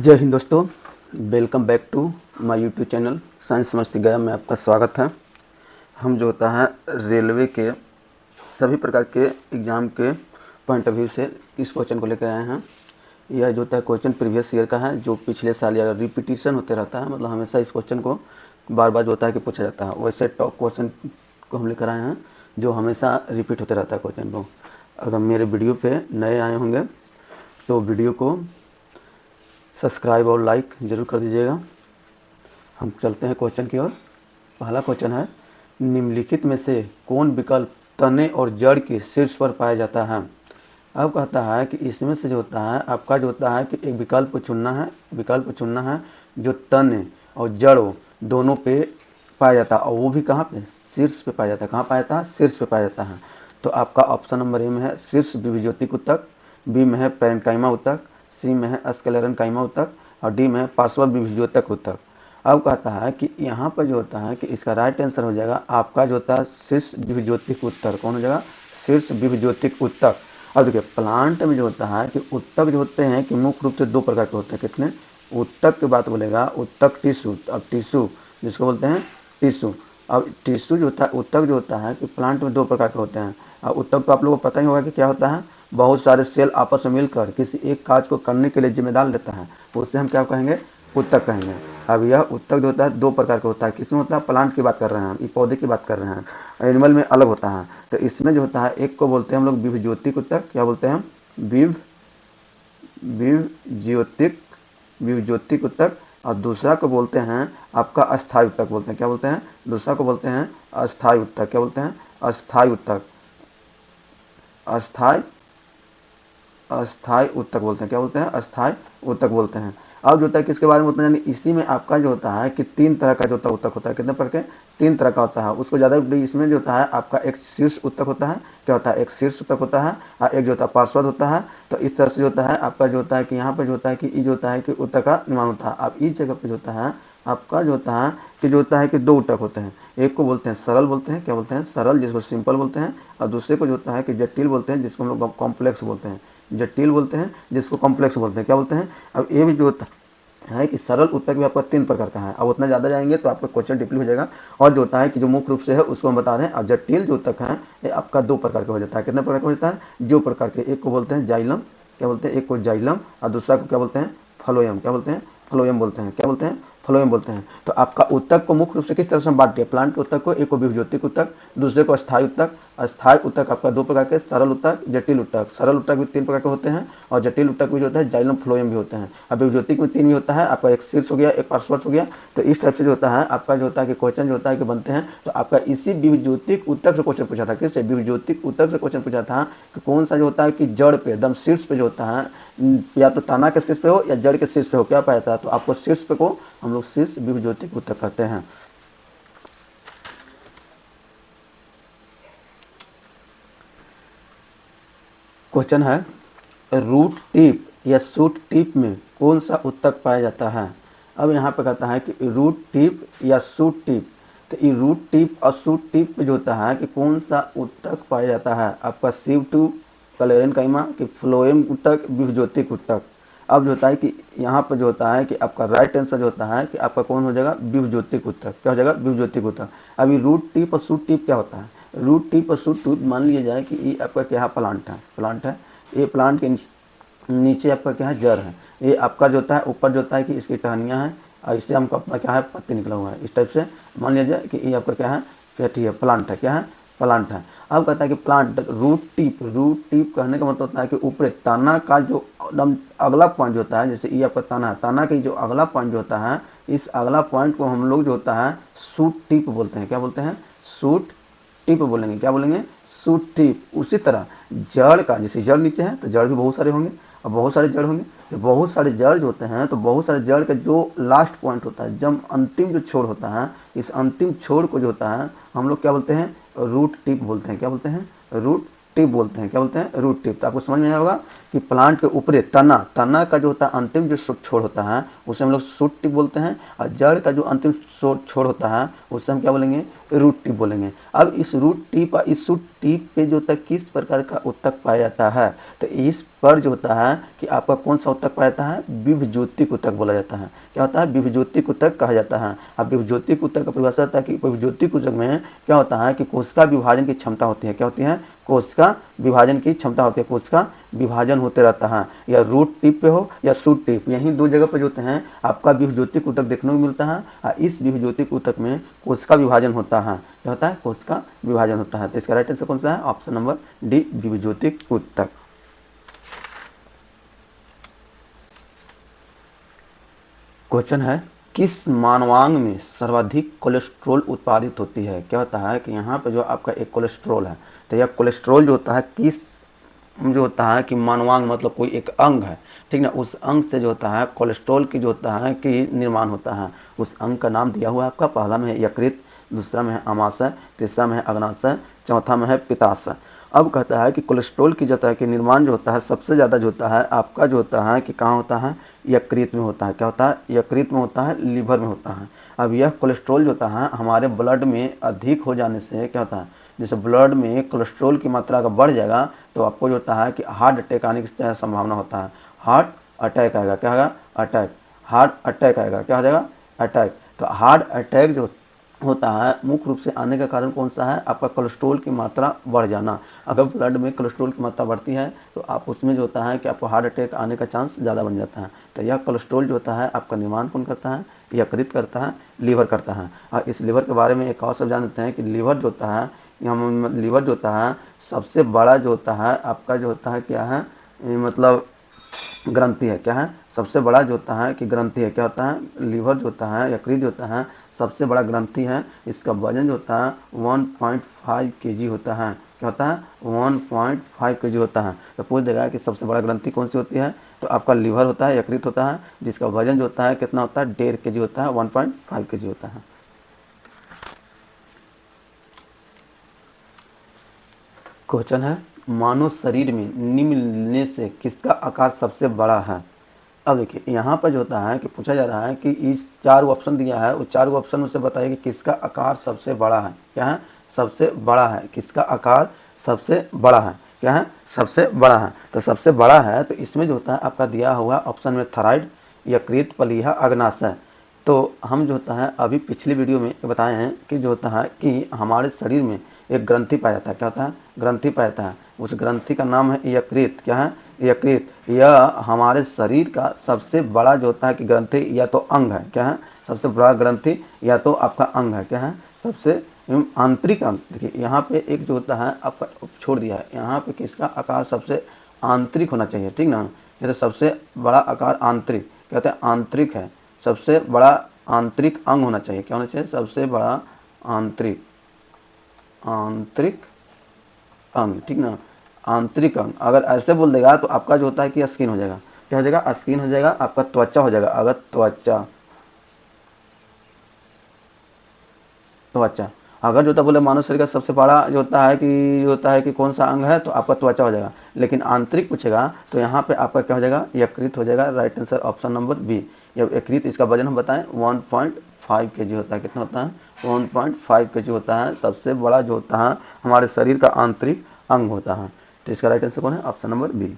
जय हिंद दोस्तों, welcome back to my YouTube channel science समझते गया में आपका स्वागत है। हम जो होता है रेलवे के सभी प्रकार के एग्ज़ाम के पॉइंट ऑफ व्यू से इस क्वेश्चन को लेकर आए हैं। यह जो होता है क्वेश्चन प्रीवियस ईयर का है, जो पिछले साल या रिपीटिशन होते रहता है, मतलब हमेशा इस क्वेश्चन को बार बार जो होता है कि पूछा जाता है। वैसे टॉप क्वेश्चन को हम लेकर आए हैं जो हमेशा रिपीट होते रहता है क्वेश्चन को। अगर मेरे वीडियो पे नए आए होंगे तो वीडियो को सब्सक्राइब और लाइक ज़रूर कर दीजिएगा। हम चलते हैं क्वेश्चन की ओर। पहला क्वेश्चन है, निम्नलिखित में से कौन विकल्प तने और जड़ के शीर्ष पर पाया जाता है। अब कहता है कि इसमें से जो होता है आपका जो होता है कि एक विकल्प को चुनना है जो तने और जड़ों दोनों पे पाया जाता है, और वो भी कहाँ पे, शीर्ष पे पाया जाता है। कहाँ पाया जाता है? शीर्ष पे पाया जाता है। तो आपका ऑप्शन नंबर ए में है शीर्ष विभिज्योतिक ऊतक, बी में है पैरेन्काइमा ऊतक, सी में है स्क्लेरेन्काइमा ऊतक और डी में है पार्श्व विभिज्योतिक ऊतक। अब कहता है कि यहाँ पर जो होता है कि इसका राइट आंसर हो जाएगा आपका जो होता है शीर्ष विभिज्योतिक ऊतक। कौन हो जाएगा? शीर्ष विभिज्योतिक ऊतक। अब देखिए प्लांट में जो होता है कि ऊतक जो होते हैं कि मुख्य रूप से दो प्रकार के होते हैं। कितने? ऊतक की बात बोलेगा, ऊतक टिश्यू। अब टिश्यू जिसको बोलते हैं टिश्यू। अब टिश्यू जो होता है, ऊतक जो होता है कि प्लांट में दो प्रकार के होते हैं। अब ऊतक तो आप लोगों को पता ही होगा कि क्या होता है, बहुत सारे सेल आपस में मिलकर किसी एक कार्य को करने के लिए जिम्मेदार लेता है, उससे हम क्या कहेंगे? ऊतक कहेंगे। अब यह ऊतक जो होता है दो प्रकार का होता है। किसमें होता है? प्लांट की बात कर रहे हैं हम, ये पौधे की बात कर रहे हैं। एनिमल में अलग होता है। तो इसमें जो होता है एक को बोलते हैं हम लोग विभिज्योतिक ऊतक। क्या बोलते हैं? विभिज्योतिक ऊतक। और दूसरा को बोलते हैं आपका अस्थायी ऊतक बोलते हैं। क्या बोलते हैं? दूसरा को बोलते हैं अस्थायी ऊतक। क्या बोलते हैं? अस्थायी ऊतक। अस्थायी ऊतक बोलते हैं। क्या बोलते हैं? अस्थायी ऊतक बोलते हैं। अब जो होता है किसके बारे में उतना जानी, इसी में आपका जो होता है कि तीन तरह का जो होता है ऊतक होता है। कितने प्रकार के? तीन तरह का होता है। उसको ज़्यादा इसमें जो होता है आपका एक शीर्ष ऊतक होता है। क्या होता है? एक शीर्ष ऊतक होता है और एक जो होता है पार्श्व होता है। तो इस तरह से जो होता है आपका जो होता है कि यहाँ पर जो होता है कि ये जो होता है कि ऊतक का निर्माण होता है। अब इस जगह पर जो होता है आपका जो होता है कि दो ऊतक होते हैं। एक को बोलते हैं सरल बोलते हैं। क्या बोलते हैं? सरल, जिसको सिंपल बोलते हैं। और दूसरे को जो होता है कि जटिल बोलते हैं, जिसको हम लोग कॉम्प्लेक्स बोलते हैं। जटिल बोलते हैं जिसको कॉम्प्लेक्स बोलते हैं। क्या बोलते हैं? अब ये भी जो होता है कि सरल ऊतक भी आपका तीन प्रकार का है। अब उतना ज़्यादा जाएंगे तो आपका क्वेश्चन डिपली हो जाएगा। और जो होता है कि जो मुख्य रूप से है उसको हम बता रहे हैं। और जटिल जो ऊतक है ये आपका दो प्रकार का हो जाता है। कितने प्रकार का हो जाता है? दो प्रकार के। एक को बोलते हैं जाइलम। क्या बोलते हैं? एक को जाइलम और दूसरा को क्या बोलते हैं? फ्लोएम। क्या बोलते हैं? फ्लोएम बोलते हैं। क्या बोलते हैं? फ्लोएम बोलते हैं। तो आपका ऊतक को मुख्य रूप से किस तरह से बांट दिया? प्लांट के ऊतक को, एक को विभिज्योतिक ऊतक, दूसरे को अस्थायी ऊतक। अस्थायी ऊतक आपका दो प्रकार के, सरल ऊतक, जटिल ऊतक। सरल ऊतक भी तीन प्रकार के होते हैं और जटिल ऊतक भी जो होता है जाइलम फ्लोएम भी होते हैं। अब विभिज्योतिक में तीन ही होता है आपका, एक शीर्ष हो गया, एक पार्श्व हो गया। तो इस टाइप से जो होता है आपका जो होता है कि क्वेश्चन जो होता है कि बनते हैं। तो आपका इसी विभिज्योतिक ऊतक से क्वेश्चन पूछा था। किससे? विभिज्योतिक ऊतक से क्वेश्चन पूछा था कि कौन सा जो होता है कि जड़ पे एकदम शीर्ष पे जो होता है, या तो तना के शीर्ष पे हो या जड़ के शीर्ष पे हो, क्या पाया था? तो आपको शीर्ष पे को हम लोग शीर्ष विभिज्योतिक ऊतक कहते हैं। क्वेश्चन है, रूट टिप या शूट टिप में कौन सा ऊतक पाया जाता है। अब यहाँ पे कहता है कि रूट टिप या शूट टिप। तो ये रूट टिप और शूट टिप में जो होता है कि कौन सा ऊतक पाया जाता है? आपका सिव टू, क्लेरेन्काइमा कि फ्लोएम ऊतक, विभिज्योतिक ऊतक। अब जो होता है कि यहाँ पर जो होता है कि आपका राइट आंसर जो होता है कि आपका कौन हो जाएगा? विभिज्योतिक ऊतक। क्या हो जाएगा? विभिज्योतिक ऊतक। अभी रूट टिप और शूट टिप क्या होता है? रूट टिप और शूट टिप मान लिया जाए कि ये आपका क्या है? प्लांट है। ये प्लांट के नीचे आपका क्या है? जड़ है। ये आपका जो होता है ऊपर जो होता है कि इसकी टहनियाँ हैं और इससे हमको अपना क्या है? पत्ती निकला हुआ है। इस टाइप से मान लिया जाए कि ये आपका क्या है? पेटी है, प्लांट है। क्या है? प्लांट है। अब कहता है कि प्लांट रूट टिप कहने का मतलब होता है कि ऊपर तना का जो एकदम अगला पॉइंट जो होता है, जैसे ये आपका तना है, तना का जो अगला पॉइंट जो होता है, इस अगला पॉइंट को हम लोग जो होता है शूट टिप बोलते हैं। क्या बोलते हैं? शूट टिप बोलेंगे। क्या बोलेंगे? Shoot tip. उसी तरह जड़ का, जैसे जड़ नीचे है तो जड़ भी बहुत सारे होंगे और बहुत सारे जड़ होंगे। तो बहुत सारे जड़ जो होते हैं तो बहुत सारे जड़ का जो लास्ट पॉइंट होता है, जब अंतिम जो छोर होता है, इस अंतिम छोर को जो होता है हम लोग क्या बोलते हैं? रूट टिप बोलते हैं। क्या बोलते हैं? रूट टिप बोलते हैं। क्या बोलते हैं? Root tip. तो आपको समझ में आया होगा कि प्लांट के ऊपर तना का जो होता है अंतिम जो छोर होता है उसे हम लोग शूट टिप बोलते हैं, और जड़ का जो अंतिम छोर होता है उससे हम क्या बोलेंगे? रूट टिप बोलेंगे। अब इस रूट टिप पे जो होता है किस प्रकार का उत्तक पाया जाता है, तो इस पर जो होता है कि आपका कौन सा उत्तक पाया जाता है, विभज्योतिक उत्तक बोला जाता है। क्या होता है, विभज्योतिक उत्तक कहा जाता है। अब विभज्योतिक उत्तक का परिभाषा होता है कि विभज्योतिक उत्तक में क्या होता है कि कोशिका विभाजन की क्षमता होती है। क्या होती है, कोशिका विभाजन की क्षमता होती है, कोशिका विभाजन होते रहता है, या रूट टिप पे हो या शूट टिप, यही दो जगह पर जो होते हैं आपका विभज्योतिक उत्तक देखने को मिलता है। और इस विभज्योतिक उत्तक में कोशिका विभाजन होता है। क्या होता है, कोशिका विभाजन होता है। तो इसका राइट आंसर कौन सा है, ऑप्शन नंबर डी, विभज्योतिक उत्तक। क्वेश्चन है, किस मानवांग में सर्वाधिक कोलेस्ट्रॉल उत्पादित होती है। क्या होता है कि यहाँ पे जो आपका एक कोलेस्ट्रॉल है, तो यह कोलेस्ट्रॉल जो होता है किस जो होता है कि मानवांग मतलब कोई एक अंग है, ठीक ना, उस अंग से जो होता है कोलेस्ट्रॉल की जो होता है कि निर्माण होता है। उस अंग का नाम दिया हुआ है आपका, पहला में है यकृत, दूसरा में है अमाशय, तीसरा में है अग्नाशय, चौथा में है पित्ताशय। अब कहता है कि कोलेस्ट्रॉल की जो होता है कि निर्माण जो होता है सबसे ज़्यादा जो होता है आपका जो होता है कि कहाँ होता है, यकृत में होता है। क्या होता है, यकृत में होता है, लीवर में होता है। अब यह कोलेस्ट्रॉल जो होता है हमारे ब्लड में अधिक हो जाने से क्या होता है, जैसे ब्लड में कोलेस्ट्रॉल की मात्रा अगर बढ़ जाएगा तो आपको जो होता है कि हार्ट अटैक आने की संभावना होता है। हार्ट अटैक आएगा, क्या होगा, अटैक, हार्ट अटैक आएगा, क्या हो जाएगा, अटैक। तो हार्ट अटैक जो होता है मुख्य रूप से आने का कारण कौन सा है, आपका कोलेस्ट्रॉल की मात्रा बढ़ जाना। अगर ब्लड में कोलेस्ट्रॉल की मात्रा बढ़ती है तो आप उसमें जो होता है कि आपको हार्ट अटैक आने का चांस ज़्यादा बन जाता है। तो यह कोलेस्ट्रॉल जो होता है आपका निर्माण कौन करता है, यकृत करता है, लीवर करता है। और इस लीवर के बारे में एक और सब जानते हैं कि लीवर जो होता है, लीवर जो होता है सबसे बड़ा जो होता है आपका जो होता है क्या है, मतलब ग्रंथि है। क्या है, सबसे बड़ा जो होता है कि ग्रंथि है। क्या होता है, लीवर जो होता है, यकृत जो होता है सबसे बड़ा ग्रंथि है। इसका वजन जो होता है 1.5 kg होता है। क्या होता है, 1.5 kg होता है। तो पूछ देगा कि सबसे बड़ा ग्रंथि कौन सी होती है, तो आपका लीवर होता है, यकृत होता है, जिसका वजन जो होता है कितना होता है, 1.5 kg होता है, 1.5 kg होता है। क्वेश्चन है, मानव शरीर में निम्न से किसका आकार सबसे बड़ा है। अब देखिए यहाँ पर जो होता है कि पूछा जा रहा है कि इस 4 ऑप्शन दिया है, उस 4 ऑप्शन में से बताइए कि किसका आकार सबसे बड़ा है। क्या है, सबसे बड़ा है, किसका आकार सबसे बड़ा है, क्या है, सबसे बड़ा है। तो सबसे बड़ा है तो इसमें जो होता है आपका दिया हुआ ऑप्शन में थायराइड, यकृत, प्लीहा, अग्नाशय। तो हम जो होता है अभी पिछली वीडियो में बताए हैं कि जो होता है कि हमारे शरीर में एक ग्रंथि पाया जाता है। क्या होता है, ग्रंथि पाया जाता है, उस ग्रंथि का नाम है यकृत। क्या है, यकृत। यह हमारे शरीर का सबसे बड़ा जो होता है कि ग्रंथि या तो अंग है। क्या है, सबसे बड़ा ग्रंथि या तो आपका अंग है। क्या है, सबसे आंतरिक अंग। देखिए यहाँ पे एक जो होता है आपका छोड़ दिया है, यहाँ पे किसका आकार सबसे आंतरिक होना चाहिए, ठीक ना। ये तो सबसे बड़ा आकार आंतरिक, कहते हैं आंतरिक है, सबसे बड़ा आंतरिक अंग होना चाहिए। क्या होना चाहिए, सबसे बड़ा आंतरिक अंग, ठीक ना, आंतरिक अंग। अगर ऐसे बोल देगा तो आपका जो होता है कि स्किन हो जाएगा। क्या हो जाएगा, स्किन हो जाएगा, आपका त्वचा हो जाएगा। अगर त्वचा अगर जो होता बोले मानव शरीर का सबसे बड़ा जो होता है कि कौन सा अंग है, तो आपका त्वचा हो जाएगा। लेकिन आंतरिक पूछेगा तो यहाँ पे आपका क्या हो जाएगा, यकृत हो जाएगा। Right answer option number B, यकृत। इसका वजन हम बताएं 1.5 kg होता है। कितना होता है, 1.5 kg होता है। सबसे बड़ा जो होता है हमारे शरीर का आंतरिक अंग होता है। तो इसका राइट आंसर कौन है, ऑप्शन नंबर बी।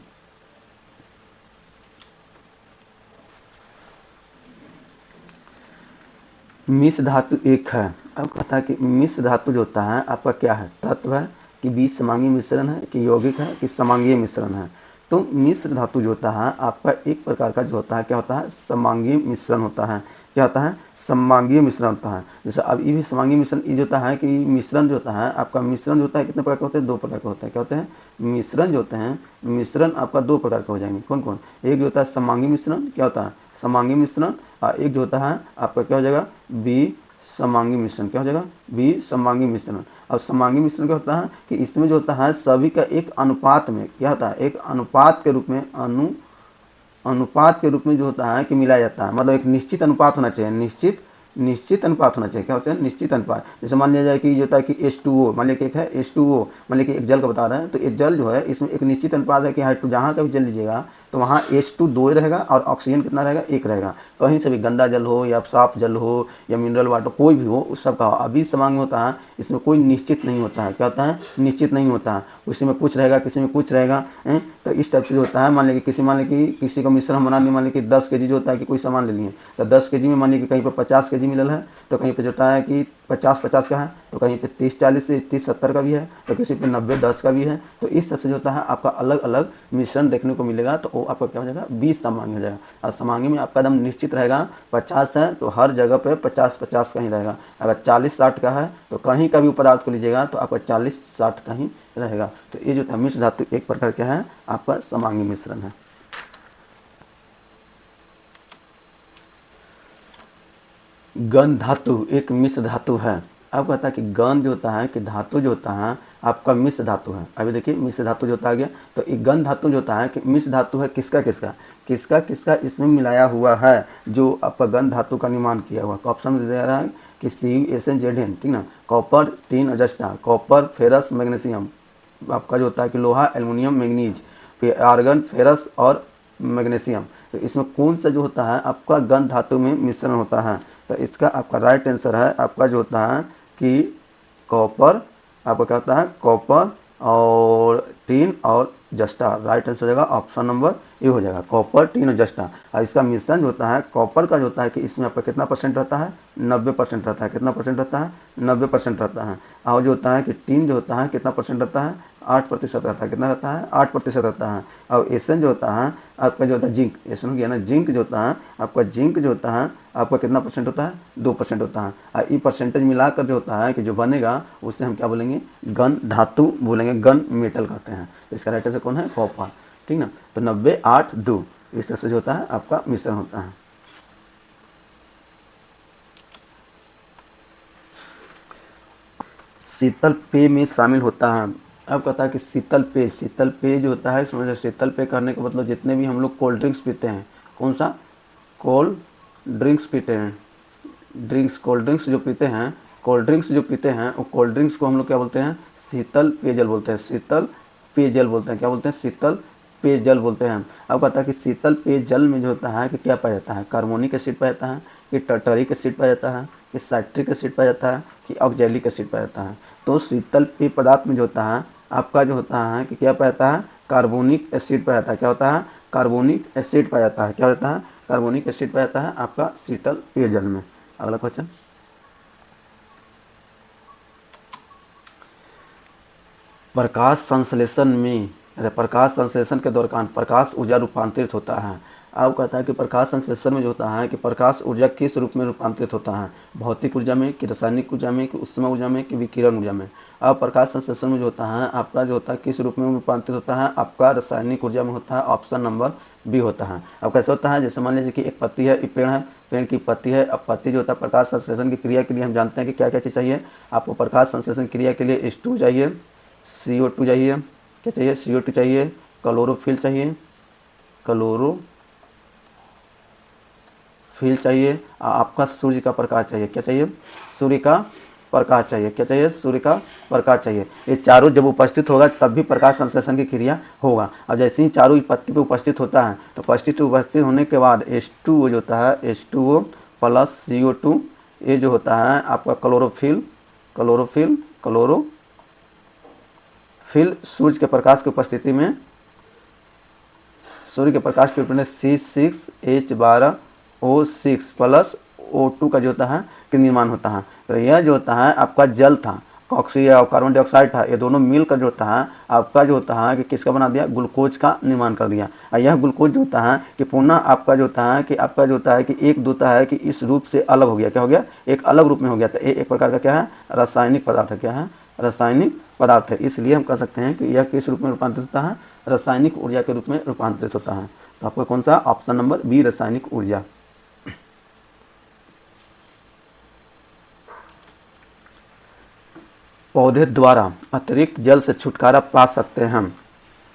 मिश्र धातु एक है। अब कहता है कि मिश्र धातु जो होता है आपका क्या है, तत्व है कि बीज समांगीय मिश्रण है कि यौगिक है कि समांगीय मिश्रण है। तो मिश्र धातु जो होता है आपका एक प्रकार का जो होता है क्या होता है, समांगीय मिश्रण होता है। क्या होता है, समांगीय मिश्रण होता है। जैसे अब ये भी समांगीय मिश्रण ये जो होता है कि मिश्रण जो होता है आपका, मिश्रण जो होता है कितने प्रकार के होते हैं, 2 प्रकार के होते हैं। क्या होते हैं, मिश्रण जो होते हैं, मिश्रण आपका 2 प्रकार के हो जाएंगे। कौन कौन, एक जो होता है समांगीय मिश्रण। क्या होता है, समांगीय मिश्रण। और एक जो होता है आपका क्या हो जाएगा, बी समांगी मिश्रण। क्या हो जाएगा, बी समांगी मिश्रण। अब समांगी मिश्रण क्या होता है कि इसमें जो होता है सभी का एक अनुपात में क्या होता है, एक अनुपात के रूप में अनुपात के रूप में जो होता है कि मिलाया जाता है। मतलब एक निश्चित अनुपात होना चाहिए, निश्चित अनुपात होना चाहिए। क्या होता है, निश्चित अनुपात। जैसे मान लिया जाए कि जो होता है कि H2O, मान लिया कि एक है H2O, मान लिया कि एक जल का बता रहे हैं, तो एक जल जो है इसमें एक निश्चित अनुपात है कि H2 जहाँ का भी जल लीजिएगा तो वहाँ H2 2 रहेगा और ऑक्सीजन कितना रहेगा, 1 रहेगा। कहीं से भी गंदा जल हो या साफ जल हो या मिनरल वाटर कोई भी हो, उस सब का अभी समांग होता है, इसमें कोई निश्चित नहीं होता है। क्या होता है, निश्चित नहीं होता है, किसी में कुछ रहेगा किसी में कुछ रहेगा। तो इस टाइप से जो होता है, मान लीजिए किसी का मिश्रण हम बना दिए, मान लीजिए कि 10 kg जो होता है कि कोई सामान ले लिए, तो 10 kg में मान लीजिए कि कहीं पर 50 kg मिलल है, तो कहीं पर जो होता है कि 50-50 का है, तो कहीं पे 30-40 से 30-70 का भी है, तो किसी पे 90-10 का भी है। तो इस तरह से जो होता है आपका अलग अलग मिश्रण देखने को मिलेगा, तो वो आपका क्या हो जाएगा, 20 समांगी हो जाएगा। और समांगी में आपका एकदम निश्चित रहेगा 50 है तो हर जगह पे 50-50 का ही रहेगा। अगर 40-60 का है तो कहीं का भी पदार्थ को लीजिएगा तो आपका 40-60 का ही रहेगा। तो ये जो था मिश्र धातु एक प्रकार क्या है, आपका समांगी मिश्रण है। गन धातु एक मिश्र धातु है। अब कहता है कि गन जो होता है कि धातु जो होता है आपका मिश्र धातु है। अभी देखिए मिश्र धातु जो होता है गया, तो एक गन धातु जो होता है कि मिश्र धातु है किसका किसका किसका किसका इसमें मिलाया हुआ है, जो आपका गन धातु का निर्माण किया हुआ। ऑप्शन में दे रहा है कि CuSn ठीक ना, कॉपर, टिन और जस्टा, कॉपर, फेरस, मैग्नीशियम, आपका जो होता है कि लोहा, एल्युमिनियम, मैग्नीज, फिर आर्गन, फेरस और मैग्नीशियम। तो इसमें कौन सा जो होता है आपका गन धातु में मिश्रण होता है, तो इसका आपका राइट आंसर है आपका जो होता है कि कॉपर, आपका क्या होता है कॉपर और टिन और जस्टा। राइट आंसर हो जाएगा ऑप्शन नंबर ए हो जाएगा, कॉपर, टिन और जस्टा। और इसका मिश्रण जो होता है कॉपर का जो होता है कि इसमें आपका कितना परसेंट रहता है, 90% रहता है। कितना परसेंट रहता है, 90% रहता है। और जो होता है कि टिन जो होता है कितना परसेंट रहता है, 8% रहता है। कितना रहता है, 8% रहता है। और एसन जो होता है आपका जो होता है जिंक, एसन हो गया ना, जिंक जो होता है आपका, जिंक जो होता है आपका कितना परसेंट होता है, 2% होता है। और ये परसेंटेज मिलाकर जो होता है कि जो बनेगा उससे हम क्या बोलेंगे, गन धातु बोलेंगे, गन मेटल कहते हैं। तो इसका राइट आंसर कौन है, कॉपर, ठीक ना। तो 90-8-2 इस तरह से जो होता है आपका मिश्रण होता है। शीतल पेय में शामिल होता है। अब कहता है कि शीतल पेय जो होता है, समझ शीतल पेय करने का मतलब जितने भी हम लोग कोल्ड ड्रिंक्स पीते हैं, कौन सा, कोल्ड ड्रिंक्स पीते हैं, कोल्ड ड्रिंक्स जो पीते हैं, वो कोल्ड ड्रिंक्स को हम लोग क्या बोलते हैं, शीतल पेयजल बोलते हैं। शीतल पेयजल बोलते हैं, क्या बोलते हैं, शीतल पेयजल बोलते हैं। अब कहता है कि शीतल पेयजल में जो होता है कि क्या पाया जाता है, कार्बोनिक एसिड पाया जाता है, कि टर्टरिक एसिड पाया जाता है, कि साइट्रिक एसिड पाया जाता है, कि ऑक्जेलिक एसिड पाया जाता है। तो शीतल पेय पदार्थ में जो होता है आपका जो होता है कि क्या पाया जाता है, कार्बोनिक एसिड पाया जाता है। क्या होता है, कार्बोनिक एसिड पाया जाता है। क्या होता है, कार्बोनिक एसिड पाया जाता है आपका शीतल पेयजल में। अगला क्वेश्चन, प्रकाश संश्लेषण में, प्रकाश संश्लेषण के दौरान प्रकाश ऊर्जा रूपांतरित होता है। अब कहता है कि प्रकाश संश्लेषण में जो होता है कि प्रकाश ऊर्जा किस रूप में रूपांतरित होता है, भौतिक ऊर्जा में, कि रासायनिक ऊर्जा में, कि ऊष्मा ऊर्जा में, कि विकिरण ऊर्जा में। अब प्रकाश संश्लेषण में जो होता है आपका जो होता है किस रूप में रूपांतरित होता है, आपका रासायनिक ऊर्जा में होता है। ऑप्शन नंबर बी होता है। अब कैसे होता है, जैसे मान लीजिए कि एक पत्ती है, एक पेड़ है, पेड़ की पत्ती है। अब पत्ती जो होता है प्रकाश संश्लेषण की क्रिया के लिए हम जानते हैं कि क्या क्या चीज़ चाहिए आपको, प्रकाश संश्लेषण क्रिया के लिए H2 चाहिए, CO2 चाहिए, क्या चाहिए, CO2 चाहिए, क्लोरोफिल चाहिए, क्लोरोफिल चाहिए, आपका सूर्य का प्रकाश चाहिए। क्या चाहिए, सूर्य का प्रकाश चाहिए। क्या चाहिए, सूर्य का प्रकाश चाहिए। ये चारों जब उपस्थित होगा तब भी प्रकाश संश्लेषण की क्रिया होगा। अब जैसे ही चारों पत्ती पे उपस्थित होता है तो उपस्थित होने के बाद H2O जो होता है, H2O प्लस CO2, ये जो होता है आपका क्लोरोफिल सूर्य के प्रकाश की उपस्थिति में, सूर्य के प्रकाश के उपस्थिति में C6H12O6 प्लस O2 का जो होता है कि निर्माण होता है। तो यह जो होता है आपका जल था, ऑक्सीजन और कार्बन डाइऑक्साइड था, ये दोनों मिलकर जो होता है आपका जो होता है कि किसका बना दिया, ग्लूकोज का निर्माण कर दिया। और यह ग्लूकोज जो होता है कि पुनः आपका जो होता है कि आपका जो होता है कि एक होता है कि इस रूप से अलग हो गया। क्या हो गया, एक अलग रूप में हो गया। तो ये एक प्रकार का क्या है, रासायनिक पदार्थ है। क्या है, रासायनिक पदार्थ है। इसलिए हम कह सकते हैं कि यह किस रूप में रूपांतरित होता है, रासायनिक ऊर्जा के रूप में रूपांतरित होता है। तो आपका कौन सा, ऑप्शन नंबर बी, रासायनिक ऊर्जा। पौधे द्वारा अतिरिक्त जल से छुटकारा पा सकते हैं।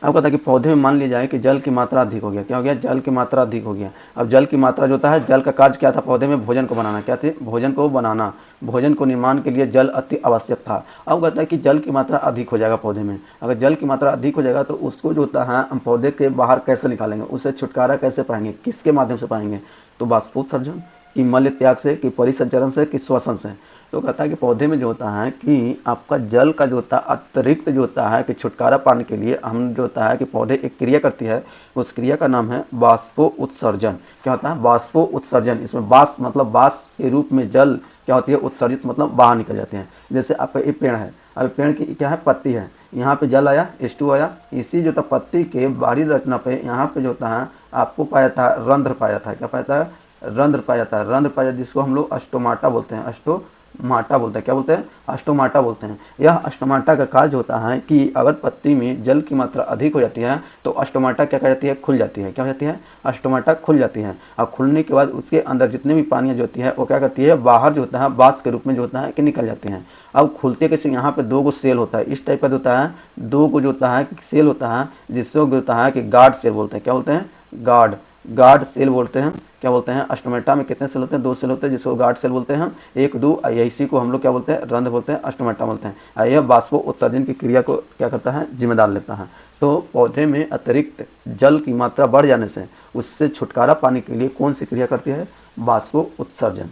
अब कहता है कि पौधे में मान लिया जाए कि जल की मात्रा अधिक हो गया। क्या हो गया? जल की मात्रा अधिक हो गया। अब जल की मात्रा जो होता है, जल का कार्य क्या था पौधे में? भोजन को बनाना। क्या थी? भोजन को बनाना। भोजन को निर्माण के लिए जल अति आवश्यक था। अब कहता है कि जल की मात्रा अधिक हो जाएगा पौधे में। अगर जल की मात्रा अधिक हो जाएगा तो उसको जो होता है हम पौधे के बाहर कैसे निकालेंगे, उससे छुटकारा कैसे पाएंगे, किसके माध्यम से पाएंगे? तो बाष्पोत्सर्जन, कि मल त्याग से, कि परिसंचरण से, कि श्वसन से। तो कहता है कि पौधे में जो होता है कि आपका जल का जो होता है अतिरिक्त जो होता है कि छुटकारा पाने के लिए हम जो होता है कि पौधे एक क्रिया करती है, उस क्रिया का नाम है बाष्पो उत्सर्जन। क्या होता है? बाष्पो उत्सर्जन। इसमें बाष्प मतलब बाष्प के रूप में जल क्या होती है? उत्सर्जित मतलब बाहर निकल जाते हैं। जैसे आपका ये पेड़ है, अब पेड़ की क्या है? पत्ती है, यहाँ पे जल आया, H2 आया, इसी जो था पत्ती के बाहरी रचना पे यहाँ पे जो होता है आपको पाया था रंध्र पाया था। क्या पाया था? रंध्र पाया जाता है। रंध्र पाया जिसको हम लोग अस्टोमाटा बोलते हैं। अस्टोमाटा बोलते हैं। क्या बोलते हैं? अस्टोमाटा बोलते हैं। यह अस्टोमाटा का कार्य होता है कि अगर पत्ती में जल की मात्रा अधिक हो जाती है तो अस्टोमाटा क्या कर जाती है? खुल जाती है। क्या हो जाती है? अस्टोमाटा खुल जाती है। और खुलने के बाद उसके अंदर जितने भी पानी जो होती है वो क्या करती है? बाहर जो होता है बाष्प के रूप में जो होता है कि निकल जाती हैं। अब खुलते कैसे? यहाँ पे दो गो सेल होता है, इस टाइप का जो होता है दो गो जो होता है सेल होता है, जिससे होता है कि गार्ड सेल बोलते हैं। क्या बोलते हैं? गार्ड सेल बोलते हैं। क्या बोलते हैं? अस्टोमेटा में कितने सेल होते हैं? 2 सेल होते हैं, जिसको गार्ड सेल बोलते हैं। 1 2 इसी को हम लोग क्या बोलते हैं? रंध्र बोलते हैं, अस्टोमेटा बोलते हैं। यह बाष्पो उत्सर्जन की क्रिया को क्या करता है? जिम्मेदार लेता है। तो पौधे में अतिरिक्त जल की मात्रा बढ़ जाने से उससे छुटकारा पाने के लिए कौन सी क्रिया करती है? बाष्पो उत्सर्जन।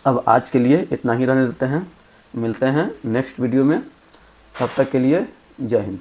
अब आज के लिए इतना ही रहने देते हैं, मिलते हैं नेक्स्ट वीडियो में। तब तक के लिए जय हिंद।